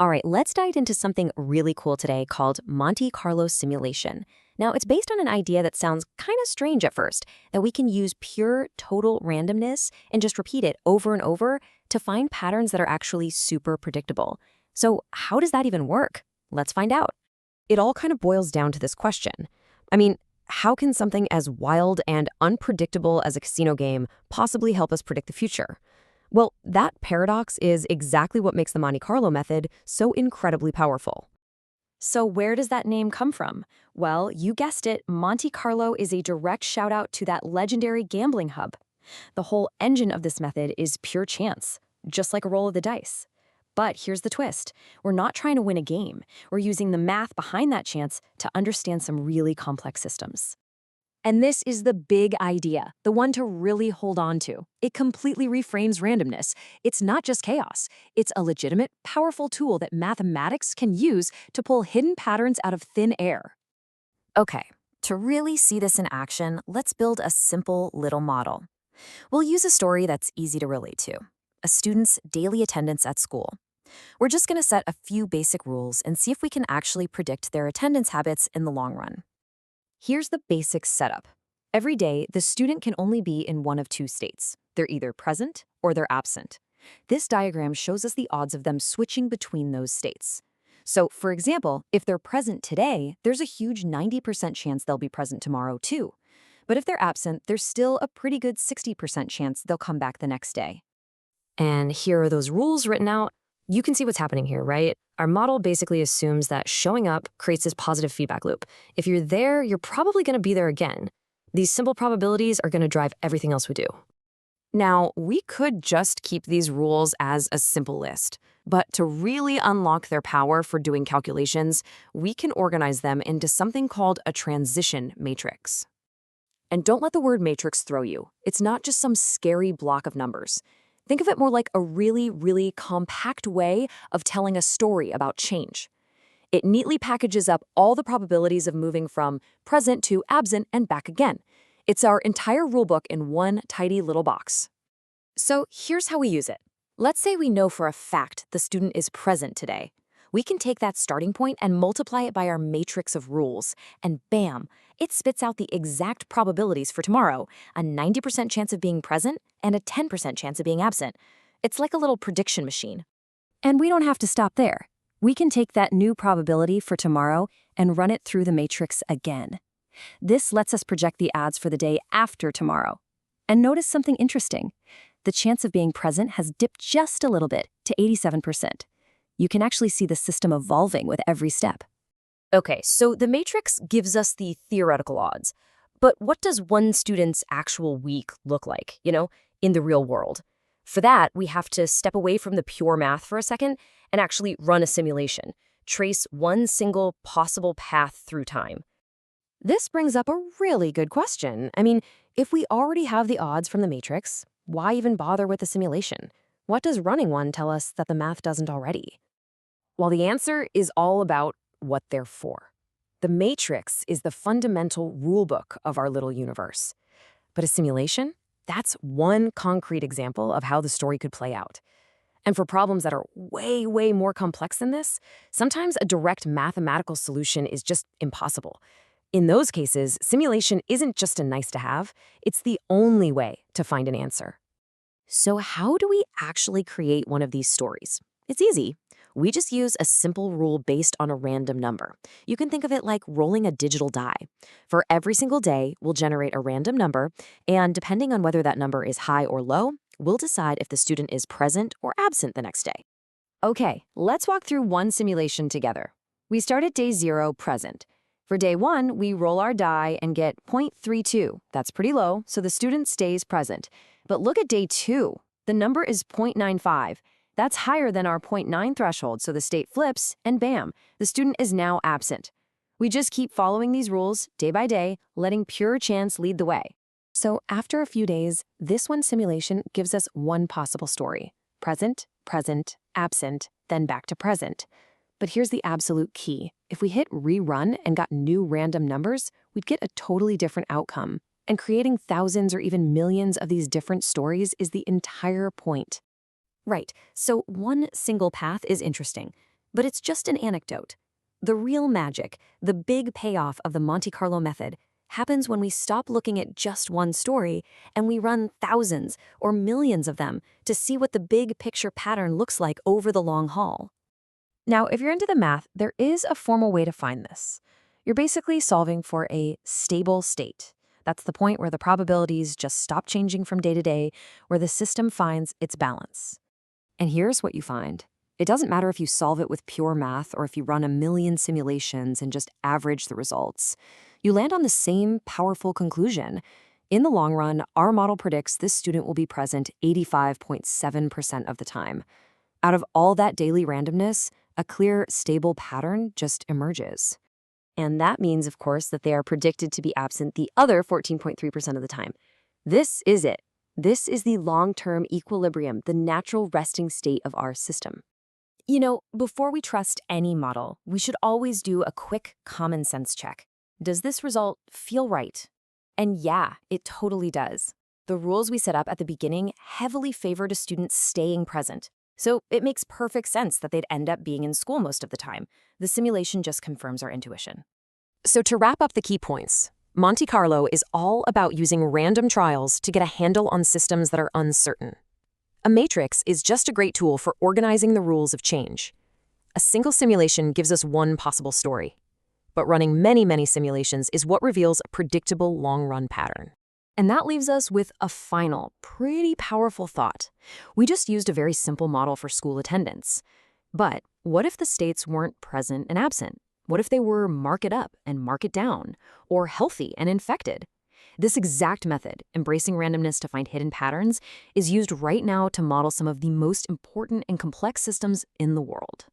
All right, let's dive into something really cool today called Monte Carlo simulation. Now, it's based on an idea that sounds kind of strange at first, that we can use pure total randomness and just repeat it over and over to find patterns that are actually super predictable. So, how does that even work? Let's find out. It all kind of boils down to this question. I mean, how can something as wild and unpredictable as a casino game possibly help us predict the future? Well, that paradox is exactly what makes the Monte Carlo method so incredibly powerful. So where does that name come from? Well, you guessed it, Monte Carlo is a direct shout out to that legendary gambling hub. The whole engine of this method is pure chance, just like a roll of the dice. But here's the twist. We're not trying to win a game. We're using the math behind that chance to understand some really complex systems. And this is the big idea, the one to really hold on to. It completely reframes randomness. It's not just chaos. It's a legitimate, powerful tool that mathematics can use to pull hidden patterns out of thin air. Okay, to really see this in action, let's build a simple little model. We'll use a story that's easy to relate to, a student's daily attendance at school. We're just going to set a few basic rules and see if we can actually predict their attendance habits in the long run. Here's the basic setup. Every day, the student can only be in one of two states. They're either present or they're absent. This diagram shows us the odds of them switching between those states. So, for example, if they're present today, there's a huge 90% chance they'll be present tomorrow too. But if they're absent, there's still a pretty good 60% chance they'll come back the next day. And here are those rules written out. You can see what's happening here, right? Our model basically assumes that showing up creates this positive feedback loop. If you're there, you're probably going to be there again. These simple probabilities are going to drive everything else we do. Now, we could just keep these rules as a simple list, but to really unlock their power for doing calculations, we can organize them into something called a transition matrix. And don't let the word matrix throw you. It's not just some scary block of numbers. Think of it more like a really, really compact way of telling a story about change. It neatly packages up all the probabilities of moving from present to absent and back again. It's our entire rulebook in one tidy little box. So here's how we use it. Let's say we know for a fact the student is present today. We can take that starting point and multiply it by our matrix of rules, and bam, it spits out the exact probabilities for tomorrow, a 90% chance of being present and a 10% chance of being absent. It's like a little prediction machine. And we don't have to stop there. We can take that new probability for tomorrow and run it through the matrix again. This lets us project the odds for the day after tomorrow. And notice something interesting. The chance of being present has dipped just a little bit to 87%. You can actually see the system evolving with every step. Okay, so the matrix gives us the theoretical odds. But what does one student's actual week look like, in the real world? For that, we have to step away from the pure math for a second and actually run a simulation, trace one single possible path through time. This brings up a really good question. I mean, if we already have the odds from the matrix, why even bother with the simulation? What does running one tell us that the math doesn't already? Well, the answer is all about what they're for. The matrix is the fundamental rulebook of our little universe. But a simulation? That's one concrete example of how the story could play out. And for problems that are way, way more complex than this, sometimes a direct mathematical solution is just impossible. In those cases, simulation isn't just a nice to have, it's the only way to find an answer. So how do we actually create one of these stories? It's easy. We just use a simple rule based on a random number. You can think of it like rolling a digital die. For every single day, we'll generate a random number, and depending on whether that number is high or low, we'll decide if the student is present or absent the next day. Okay, let's walk through one simulation together. We start at day 0, present. For day 1, we roll our die and get 0.32. That's pretty low, so the student stays present. But look at day 2. The number is 0.95. That's higher than our 0.9 threshold, so the state flips, and bam, the student is now absent. We just keep following these rules day by day, letting pure chance lead the way. So after a few days, this one simulation gives us one possible story. Present, present, absent, then back to present. But here's the absolute key. If we hit rerun and got new random numbers, we'd get a totally different outcome. And creating thousands or even millions of these different stories is the entire point. Right, so one single path is interesting. But it's just an anecdote. The real magic, the big payoff of the Monte Carlo method, happens when we stop looking at just one story and we run thousands or millions of them to see what the big picture pattern looks like over the long haul. Now, if you're into the math, there is a formal way to find this. You're basically solving for a stable state. That's the point where the probabilities just stop changing from day to day, where the system finds its balance. And here's what you find. It doesn't matter if you solve it with pure math or if you run a million simulations and just average the results. You land on the same powerful conclusion. In the long run, our model predicts this student will be present 85.7% of the time. Out of all that daily randomness, a clear, stable pattern just emerges. And that means, of course, that they are predicted to be absent the other 14.3% of the time. This is it. This is the long-term equilibrium, the natural resting state of our system. You know, before we trust any model, we should always do a quick common sense check. Does this result feel right? And yeah, it totally does. The rules we set up at the beginning heavily favored a student staying present. So it makes perfect sense that they'd end up being in school most of the time. The simulation just confirms our intuition. So to wrap up the key points, Monte Carlo is all about using random trials to get a handle on systems that are uncertain. A matrix is just a great tool for organizing the rules of change. A single simulation gives us one possible story. But running many simulations is what reveals a predictable long-run pattern. And that leaves us with a final, pretty powerful thought. We just used a very simple model for school attendance. But what if the states weren't present and absent? What if they were mark it up and mark it down, or healthy and infected? This exact method, embracing randomness to find hidden patterns, is used right now to model some of the most important and complex systems in the world.